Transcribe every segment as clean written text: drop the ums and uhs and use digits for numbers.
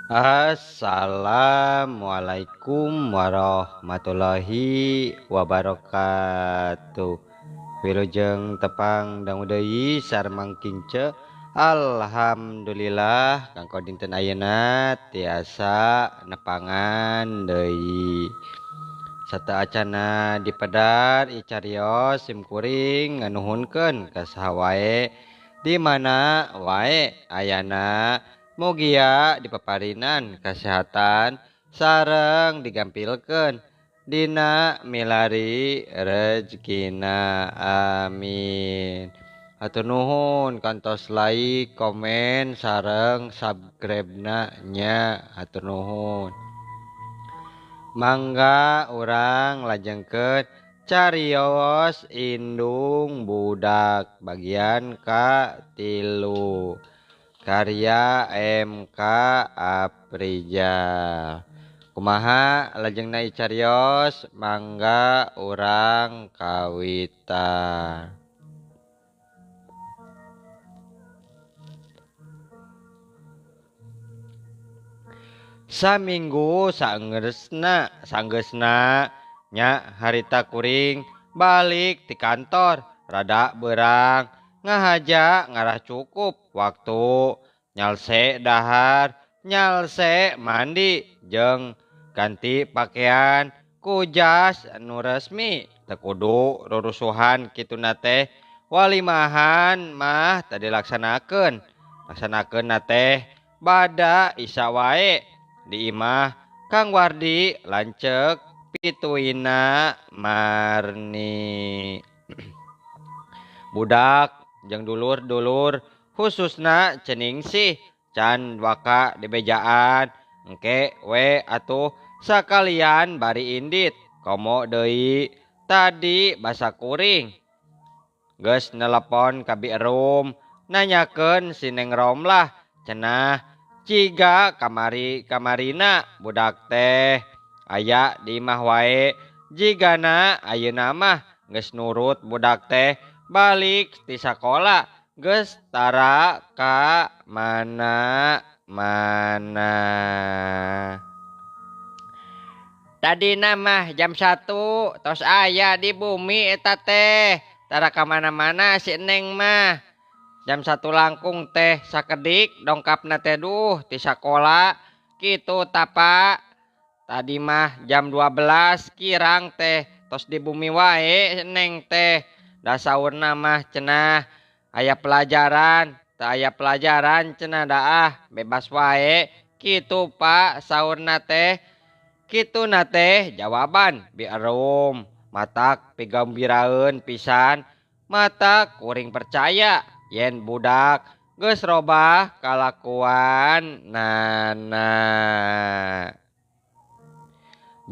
Assalamualaikum warahmatullahi wabarakatuh. Wilujeng tepang dangu deui sareng kince. Alhamdulillah kanggo dinten ayeuna tiasa nepangan deui. Sateacana dipedar icarios simkuring nganuhunkeun ka saha wae di mana wae ayana mugia dipaparinan kesehatan sareng digampilkeun dina milari rezekina amin. Hatur nuhun kantos like, komen sareng subscribe-na nya hatur nuhun. Mangga urang lajengkeun carios indung budak bagian ka-3 karya MK Aprijal. Kumaha lajengna carios mangga urang kawitan. Saminggu sanggeusna nya harita kuring balik ti kantor rada beurang ngahaja ngarah cukup waktu nyalse dahar nyalse mandi jeung ganti pakaian ku jas nu resmi teu kudu rurusuhan kituna teh walimahan mah teu dilaksanakeun teh bada isya wae di imah Kang Wardi lancek pituina marni. Budak jeung dulur-dulur khususna ceningsih can waka di bejaan engke we atuh sakalian bari indit komo deui tadi basa kuring geus nelepon ka Birum nanyakeun si Neng Romlah cenah ciga kamarina budak teh aya di imah wae jigana ayeuna mah geus nurut budak teh balik ti sakola geus tara ka mana-mana. Tadina mah jam 1 tos aya di bumi eta teh tara ka mana-mana si Neng mah. Jam 1 langkung teh sakedik dongkapna teh duh ti sakola kitu tapa. Tadi mah jam 12 kirang teh tos di bumi wae Neng teh. Da saurna mah cenah aya pelajaran, teu aya pelajaran cenah daah bebas wae kitu Pak saurna teh. Kituna teh jawaban Birum matak pigambiraeun pisan matak kuring percaya yen budak geus robah kalakuan nana.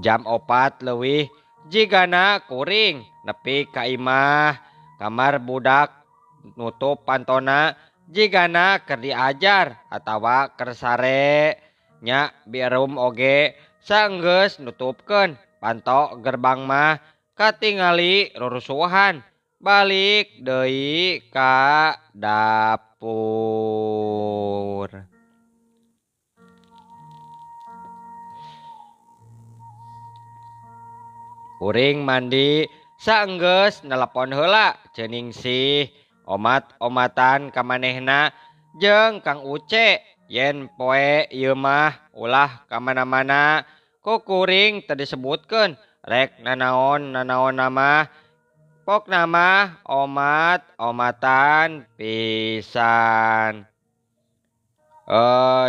Jam 4 leuwih jigana kuring nepi ka imah kamar budak nutup pantona jigana keur diajar atawa keur sare nya Birum oge saenggeus nutupkeun panto gerbang mah katingali rurusuhan balik deui ka dapur. Kuring mandi saenggeus nelepon heula ceningsih omat-omatan ka manehna jeung Kang Uce yen poe ieu mah ulah ka mana-mana ku kuring teu disebutkeun rek nanaon-nanaonna mah pokna mah omat-omatan pisan.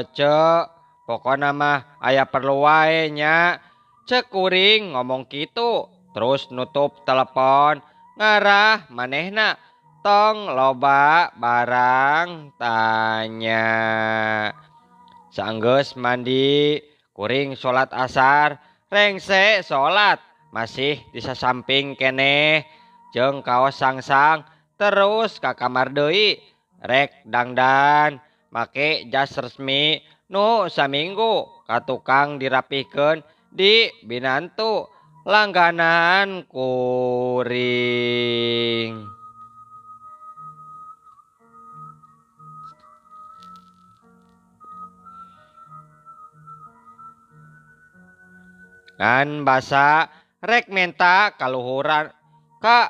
Cek pokona mah aya perlu wae nya cek kuring ngomong kitu terus nutup telepon ngarah manehna tong loba barang tanya. Saenggeus mandi kuring salat asar rengse salat masih di sasamping keneh jeung kaos sangsang terus ka kamar deui rek dangdan make jas resmi nu saminggu ka tukang dirapihkeun di binantu langganan kuring. ngan basa rek menta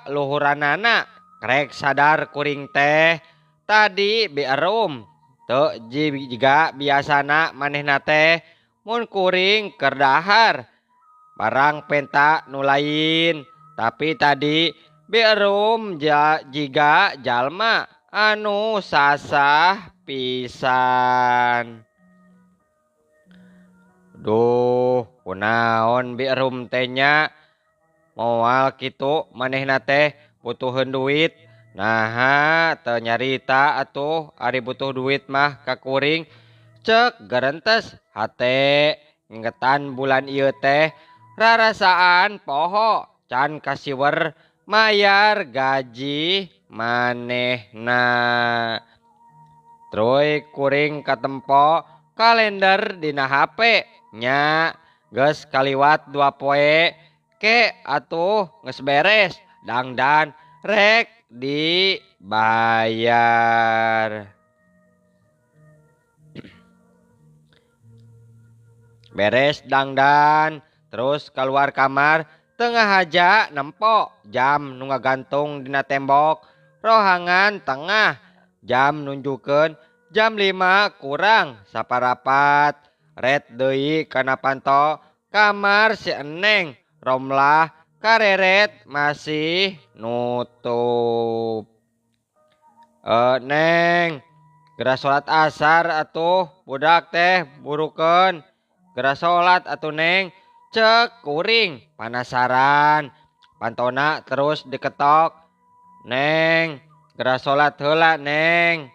kaluhuranana rek sadar kuring teh tadi beerum teu jiga biasana manehna teh mun kuring keur dahar barang penta nu lain tapi tadi beerum jiga jalma anu sasah pisan. Duh kunaon beerum teh nya moal kitu manehna teh butuheun duit. Nah, teu nyarita atuh ari butuh duit mah ka kuring cek garentes hate ngingetan bulan ieu teh rarasaan poho can kasiwer mayar gaji manehna. Troy kuring katempo kalender dina HP nya geus kaliwat 2 poe ke atuh geus beres dangdan rek dibayar. Beres dangdan terus keluar kamar tengah aja nempo jam nu ngagantung dina tembok rohangan tengah jam nunjukeun jam 5 kurang saparapat red deui kana panto kamar si Eneng Romlah kareret masih nutup. Neng geura salat asar atuh budak teh burukeun geura salat atuh Neng cek kuring panasaran pantona terus diketok. Neng geura salat heula Neng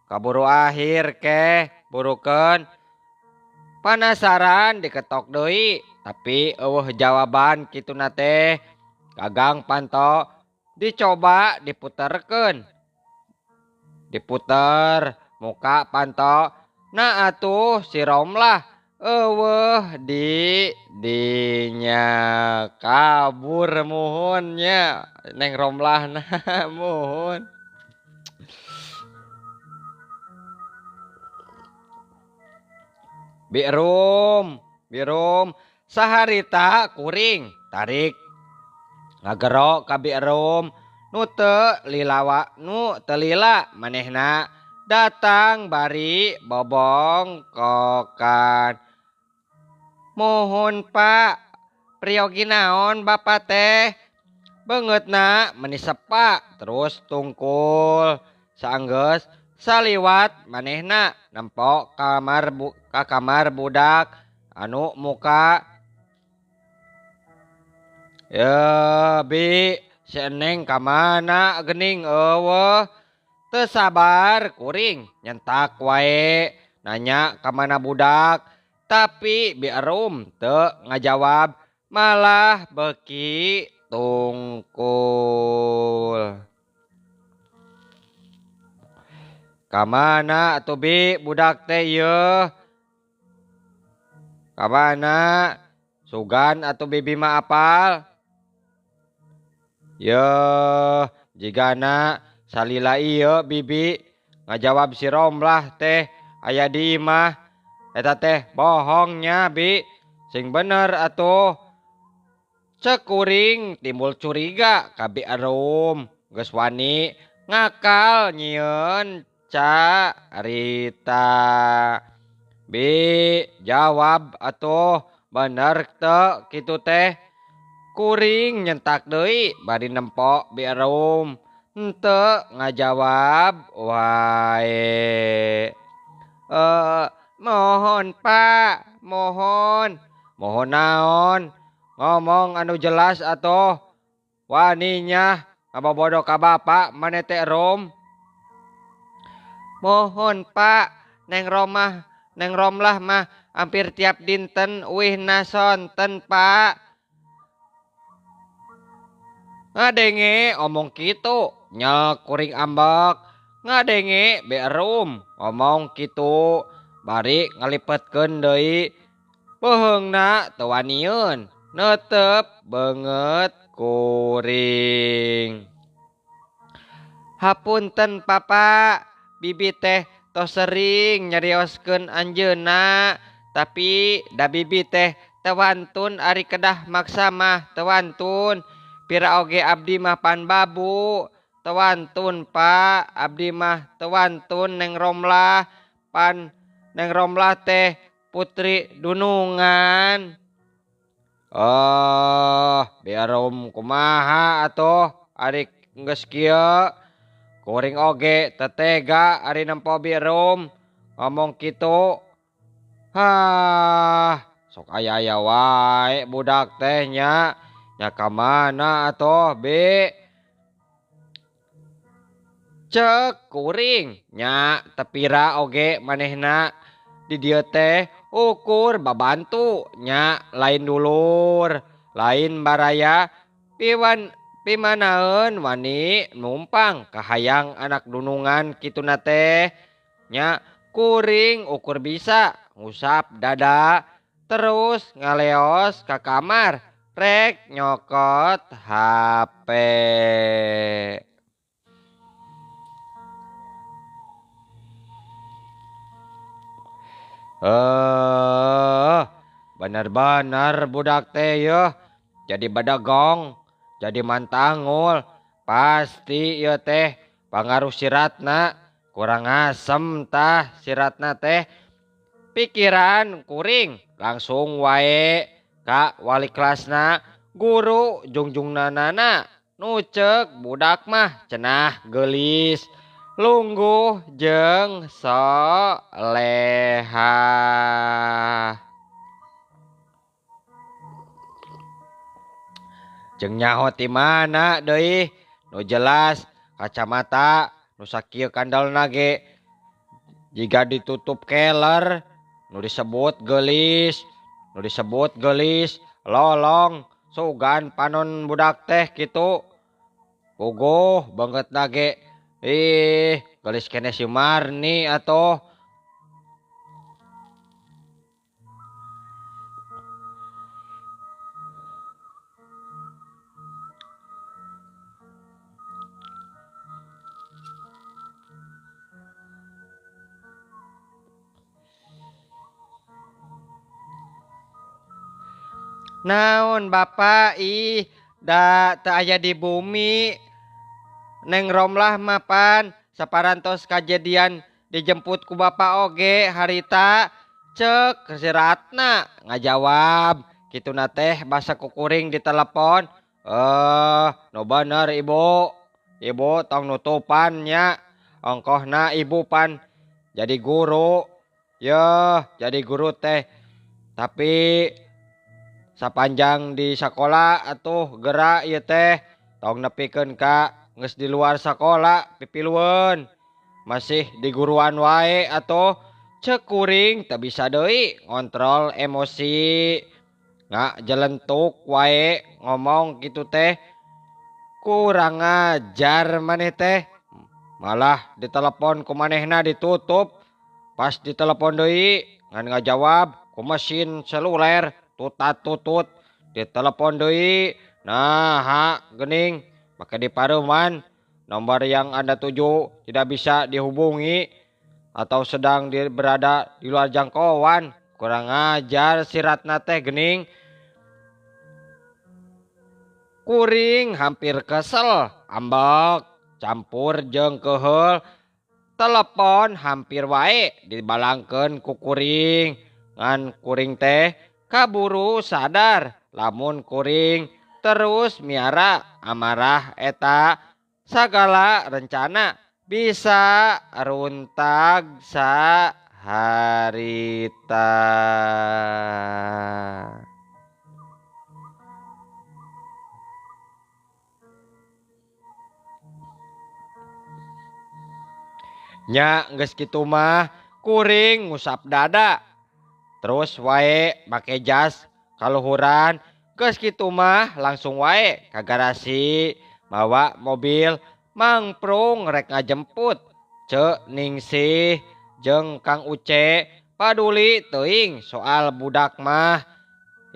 kaburu akhir ke burukeun panasaran diketok deui tapi eueuh jawaban kituna teh gagang panto dicoba diputerkeun diputer muka panto nah atuh si Romlah eueuh dinya kabur muhunnya Neng Romlah nah muhun. Birum saharita kuring tarik ngagero ka birum nu teu lila manehna datang bari bobongkokan. Mohon Pak priogi naon Bapak teh beungeutna meuni sepa terus tungkul saenggeus saliwat manehna nempo ka kamar budak anu muka bi si Eneng kamana geuning eueuh teu sabar kuring nyentak wae nanya kamana budak tapi biarum teu ngajawab malah beuki tungkul. Kamana atuh bi budak teh ieu? Kamana? Sugan atuh bibi mah apal? Yeuh, jigana salila ieu bibi ngajawab si Romlah teh aya di imah. Eta teh bohongnya bi, sing bener atuh. Cek kuring timbul curiga ka biarum geus wani ngakal nyieun carita. Bi jawab atuh bener teu kitu teh. Kuring nyentak deui bari nempo biarum henteu ngajawab wae. Mohon Pak, mohon. Mohon naon? Ngomong anu jelas atuh. Waninya ngabobodo ka Bapak maneh teh Rom. Mohon Pak, Neng Romlah mah hampir tiap dinten uihna sonten Pak. Ngadenge omong kitu nyel kuring ambek. Ngadenge beerum omong kitu bari ngalipetkeun deui beheungna teu wanieun neuteup beungeut kuring. Hapunten Papa, bibi teh tos sering nyarioskeun anjeunna tapi da bibi teh tewantun ari kedah maksa mah tewantun. Pira oge abdi mah pan babu tewantun Pak, abdi mah tewantun Neng Romlah pan Neng Romlah teh putri dunungan. Oh, biarum kumaha atuh ari geus kieu. Kuring oge tetega ari nempo biarum ngomong kitu. Hah, sok aya-aya wae budak teh nya. Nya ka mana atuh, Bi? Cek kuring nya tepira oge manehna di dieu teh ukur babantu nya lain dulur lain baraya pimanaeun wani numpang kahayang anak dunungan kituna teh nya kuring ukur bisa ngusap dada terus ngaleos ka kamar rek nyokot HP. Eh, benar-benar budak teh yeuh jadi badagong, jadi mantangul. Pasti ieu teh pangaruh siratna kurang asem tah siratna teh. Pikiran kuring langsung wae ka wali kelasna guru jungjungnana nucek budak mah cenah geulis lungguh jeung soleha. Jeung nyaho ti mana deui nu jelas kacamata nu sakieu kandalna ge jika ditutup keler nu disebut gelis lolong sugan panon budak teh kitu puguh banget nage gelis kene si Marni atuh. Naon Bapak da teu aya di bumi. Neng Romlah mapan saparantos kajadian dijemput ku Bapak oge harita cek siratna ngajawab kituna teh basa kukuring di telepon. No bener ibu tong nutupan nya ongkohna ibu pan jadi guru jadi guru teh tapi sapanjang di sekolah atuh gerak ieu teh tong nepikeun ka geus di luar sekolah pipilueun masih di guruan wae atuh cek kuring teu bisa deui ngontrol emosi nggak jelentuk wae ngomong gitu teh kurang ajar maneh teh malah ditelepon ku manehna ditutup pas ditelepon deui ngan ngajawab ku mesin seluler tutat tutut ditelepon deui nah geuning make dipareuman nomor yang Anda tuju tidak bisa dihubungi atau sedang berada di luar jangkauan. Kurang ajar siratna teh geuning. Kuring hampir kesel ambek campur jeung keheul telepon hampir wae dibalangkeun ku kuring ngan kuring teh kaburu sadar lamun kuring terus miara amarah eta sagala rencana bisa runtag saharita. Nya geus kitu mah kuring ngusap dada terus wae make jas kaluhuran geus kitu mah langsung wae ka garasi bawa mobil mangprung rek ngajemput Cek Ningsih jeung Kang Uce paduli teuing soal budak mah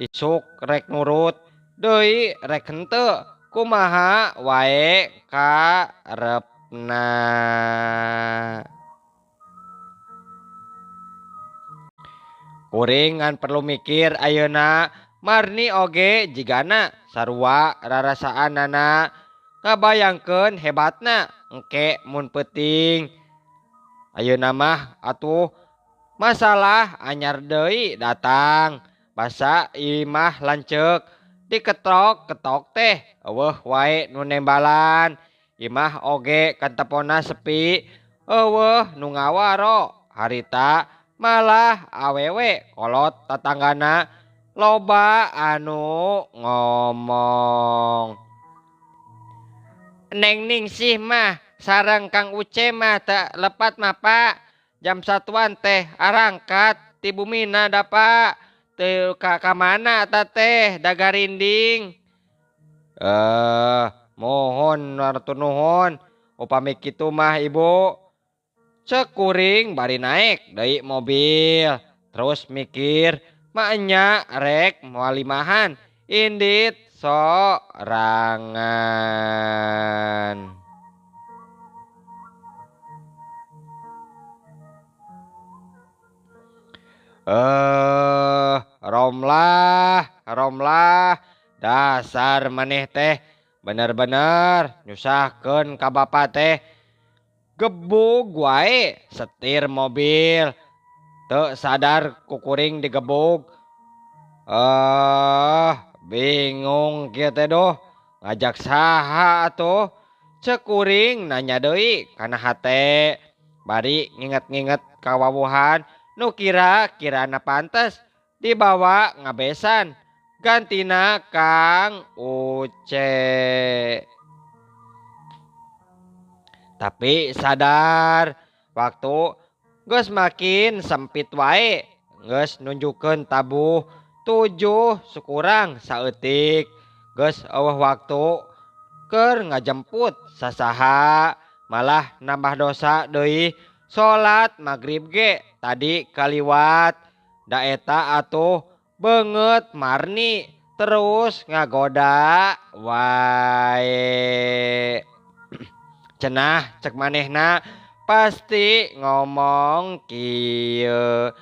isuk rek nurut deui rek henteu kumaha wae karepna. Kuring ngan perlu mikir ayeuna Marni oge jigana sarua rarasaanana ngabayangkeun hebatna engke mun peuting ayeuna mah atuh masalah anyar deui datang basa imah lanceuk diketok-ketok teh eueuh wae nu nembalan imah oge kanteponna sepi eueuh nu ngawaro harita malah awewe kolot tatanggana loba anu ngomong. Neng Ningsih mah sareng Kang Uce mah tak lepat mah Pak. Jam satuan teh arangkat ti bumina da Pak. Teu ka mana ta teh dagarinding. Mohon wartu nuhun. Upami kitu mah Ibu. Cek kuring bari naik deui mobil. Terus mikir maknya rek moal limahan indit sorangan. Romlah dasar maneh teh bener-bener nyusahkeun ka bapa teh gebug wae setir mobil teu sadar kukuring digebug. Bingung kieu teh doh ngajak saha atuh cek kuring nanya deui kana hate bari nginget-nginget kawawuhan nu kira-kirana pantes dibawa ngabesan gantina Kang Uce. Tapi sadar waktu geus makin sempit wae geus nunjukkeun tabuh 7 sukurang saeutik geus eueuh waktu keur ngajemput sasaha malah nambah dosa deui salat magrib ge tadi kaliwat da eta atuh beungeut Marni terus ngagoda wae. Cenah cek manehna pasti ngomong kieu.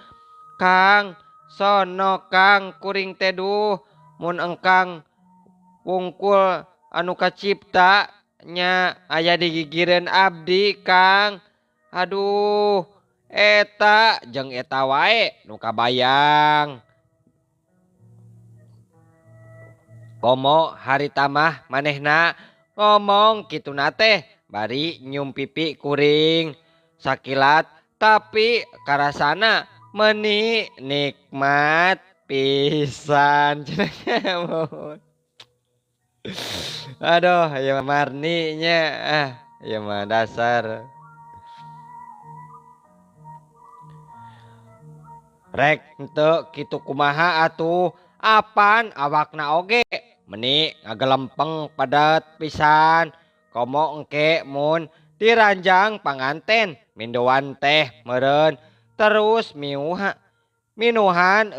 Kang, sono Kang kuring teh duh mun engkang wungkul anu kacipta nya aya digigireun abdi Kang. Aduh, eta jeung eta wae nu kabayang. Komo harita mah manehna ngomong kituna teh bari nyium pipi kuring sakilat tapi karasana meuni nikmat pisan. Aduh ya Marni nya ya mah dasar rek henteu kitu kumaha atuh apan awakna oge meuni ngagelempeng padat pisan komo engke mun diranjang panganten mindoan teh meureun terus minuhan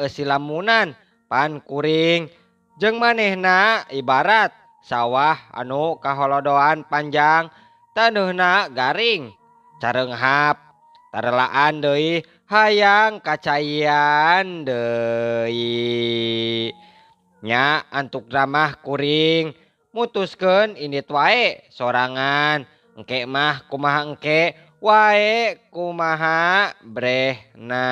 silamunan pan kuring jeung manehna ibarat sawah anu kaholodoan panjang taneuhna garing careunghap tarelaan deui hayang kacayan deui nya antuk dramah kuring mutuskeun indit wae sorangan engke mah kumaha engke wae kumaha brehna.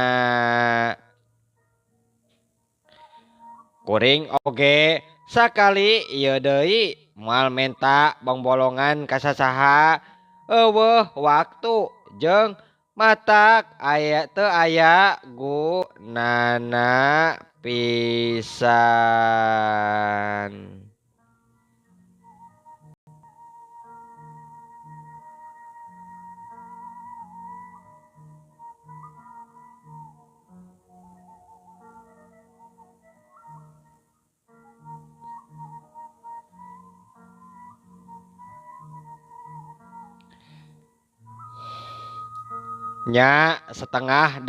Kuring oge sakali ieu deui moal menta bongbolongan ka sasaha eueuh waktu jeung matak aya teu aya gunana pisan. Nya 7:30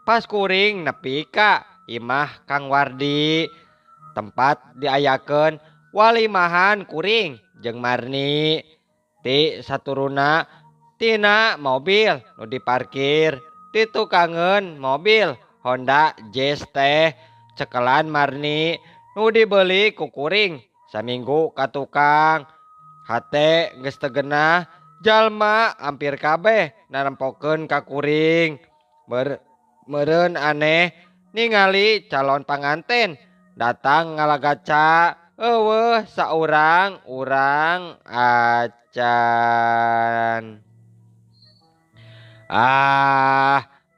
pas kuring nepi ka imah Kang Wardi tempat diayakeun walimahan kuring jeung Marni ti saturuna tina mobil nu diparkir di tukangeun mobil Honda Jazz teh cekelan Marni nu dibeli ku kuring saminggu ka tukang. Hate geus teu genah jalma hampir kabeh narempokeun ka kuring. Meureun aneh ningali calon panganten datang ngalagaca eueuh saurang urang acan.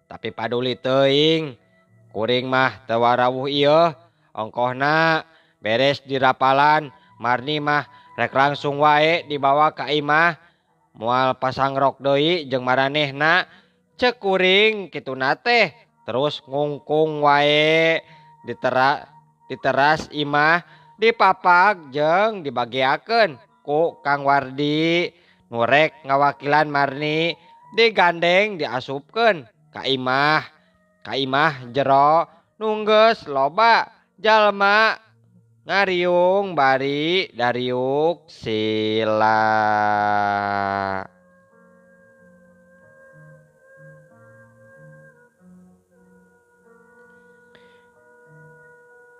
Tapi paduli teuing kuring mah teu warawuh ieu ongkohna beres dirapalan Marni mah rek langsung wae dibawa ka imah moal pasang rok deui jeung maranehna cek kuring kituna teh terus ngungkung wae di teras imah dipapag jeung dibagiakeun ku Kang Wardi nu rek ngawakilan Marni digandeng diasupkeun ka imah jero nunggeus loba jalma ngariung bari dariuk sila.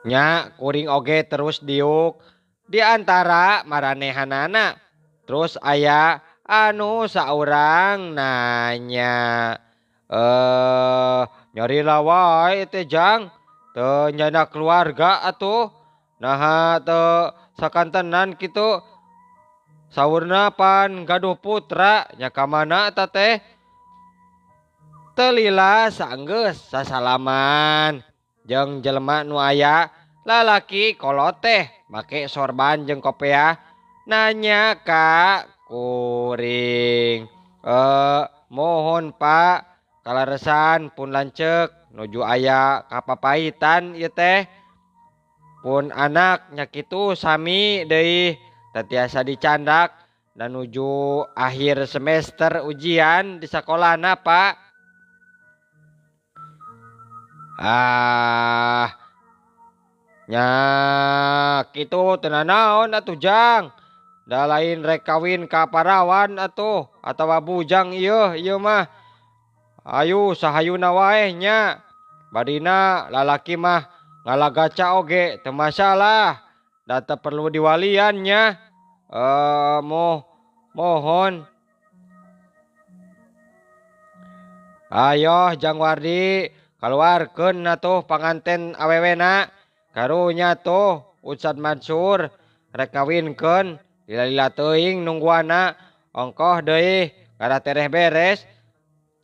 Nya kuring oge terus diuk di antara maranehanana. Terus aya anu saurang nanya, nyari wae teh Jang, teu nyana keluarga atuh. Nah teu sakantenan kitu. Saurna pan gaduh putra nya ka mana eta teh? Teu lila saenggeus sasalaman jeung jelema nu aya lalaki kolot teh make sorban jeung kopiah nanya ka kuring, mohon Pak kalaresan pun lanceuk nuju aya kapapaitan ieu teh pun anak nya kitu sami deui tatiasa dicandak dan nuju akhir semester ujian di sakolana Pak. Nya kitu teu naon atuh Jang. Da lain rek kawin ka parawan atuh atawa bujang ieu mah. Ayu sahayuna wae nya. Badina lalaki mah ngalagaca oge teu masalah. Da teu perlu diwalian nya. Mohon. Ayo Jang Wardi keluarkeun atuh panganten awewena. Karunya tuh Ustad Mansur rek ngawinkeun lila-lila teuing nungguana ongkoh deui kada tereh beres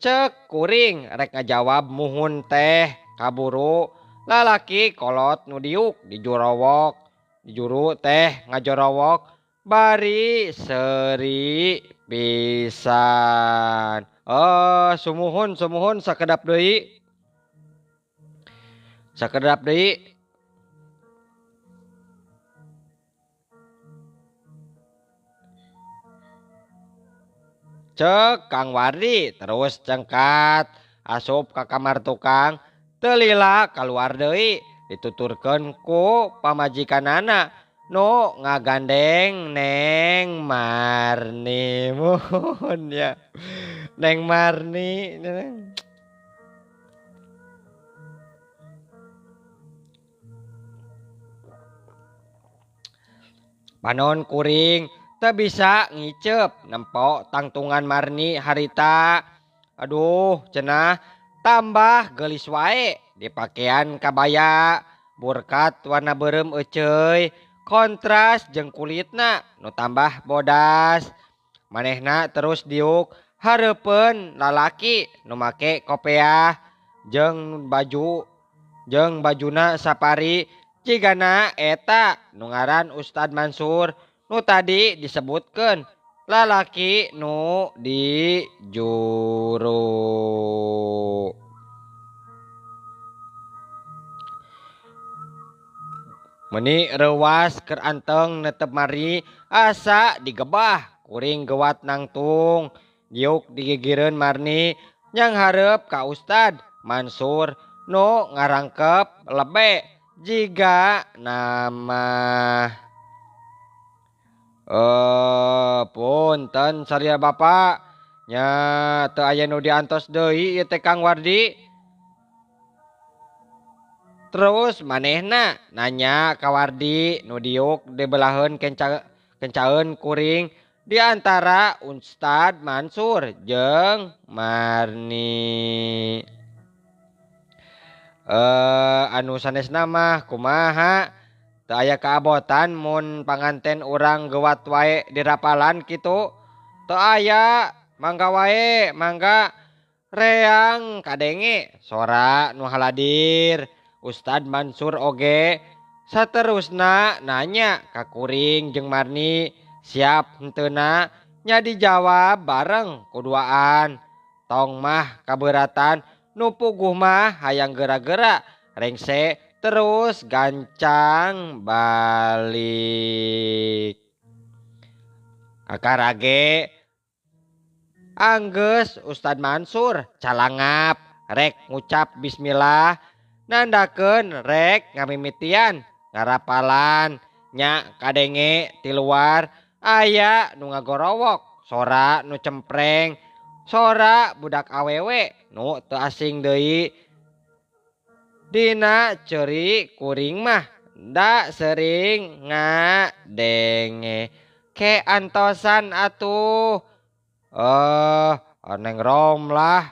cek kuring rek ngajawab muhun teh kaburu lalaki kolot nu diuk di juru teh ngajorowok bari seuri pisan. Sumuhun sakedap deui. Cek Kang Wardi terus cengkat asup ka kamar tukang teu lila kaluar deui dituturkeun ku pamajikanana nu ngagandeng Neng Marni. Mohon ya Neng Marni. Panon kuring teu bisa ngicep nempo tangtungan Marni harita. Aduh cenah tambah geulis wae di pakaian kabaya burkat warna beureum euceuy kontras jeung kulitna nu tambah bodas. Manehna terus diuk hareupeun lalaki nu make kopiah jeung bajuna sapari cigana eta nu ngaran Ustad Mansur nu tadi disebutkeun lalaki nu di juru. Meuni reuwas keur anteng netep mari asa digebah kuring gewat nangtung diuk digigireun Marni nyang hareup ka Ustad Mansur nu ngarangkep lebe jiga nama. Punten saria Bapak nya teu aya nu diantos deui ieu teh Kang Wardi. Terus manehna nanya ka Wardi nu diuk dibelaheun kencaeun kuring di antara Ustad Mansur jeung Marni. Anu sanesna mah kumaha? Teu aya kaabotan mun panganten urang geuwat wae di rapalan kitu. Teu aya, mangga wae, mangga reang kadenge sora nu haladir. Ustad Mansur oge saterusna nanya ka kuring jeung Marni siap henteuna nya dijawab bareng kuduaan. Tong mah kabeuratan nu puguh mah hayang geura-geura rengse terus gancang balik. Kakarage anggeus Ustad Mansur calangap rek ngucap bismillah nandakeun rek ngamimitian ngarapalan nya kadenge ti luar aya nu ngagorowok sora nu cempreng sora budak awewe nu teu asing deui dina ceuri kuring mah da sering ngadenge ke antosan atuh. Neng Romlah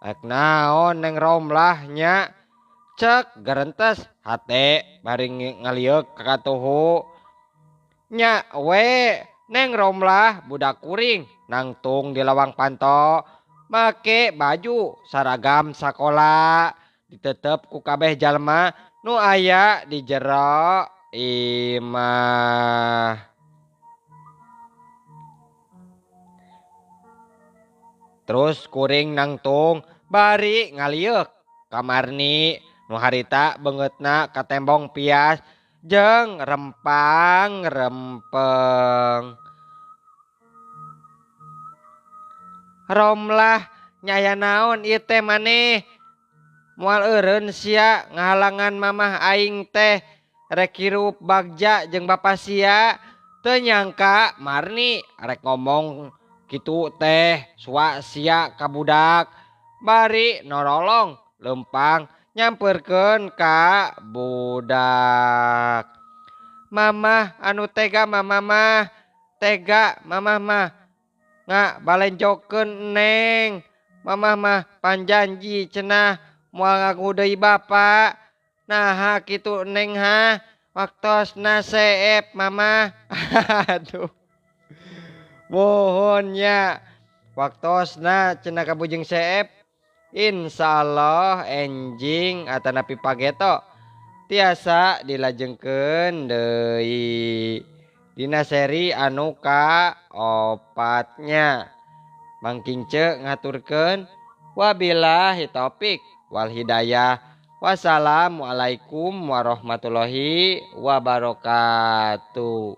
ek naon Neng Romlah nya cek gerentes hate bari ngaliuk ka katuhu nya we Neng Romlah budak kuring nangtung di lawang panto make baju saragam sakola ditetep ku kabeh jalma nu aya di jero imah. Terus kuring nangtung bari ngaliuk ka Marni nu harita beungeutna ka tembong pias jeung rempang-rempeng. Romlah nyaya naon ieu teh maneh moal eureun sia ngahalangan mamah aing teh rek hirup bagja jeung bapa sia. Teu nyangka Marni rek ngomong kitu teh sua sia ka budak bari nolong lempang nyamperkeun ka budak. Mamah anu tega mamah mah tega mamah mah ngabalenjokeun Neng. Mamah mah panjanji cenah moal ngaku deui bapa. Naha kitu Neng ha waktosna seep mamah. Aduh. Mohon nya waktosna cenah kabujing seep. Insyaallah enjing atanapi pageto tiasa dilajengkeun deui dina seri anu ka-4 mangkince ngaturkeun wabillahi taufik wal hidayah. Wassalamualaikum warahmatullahi wabarakatuh.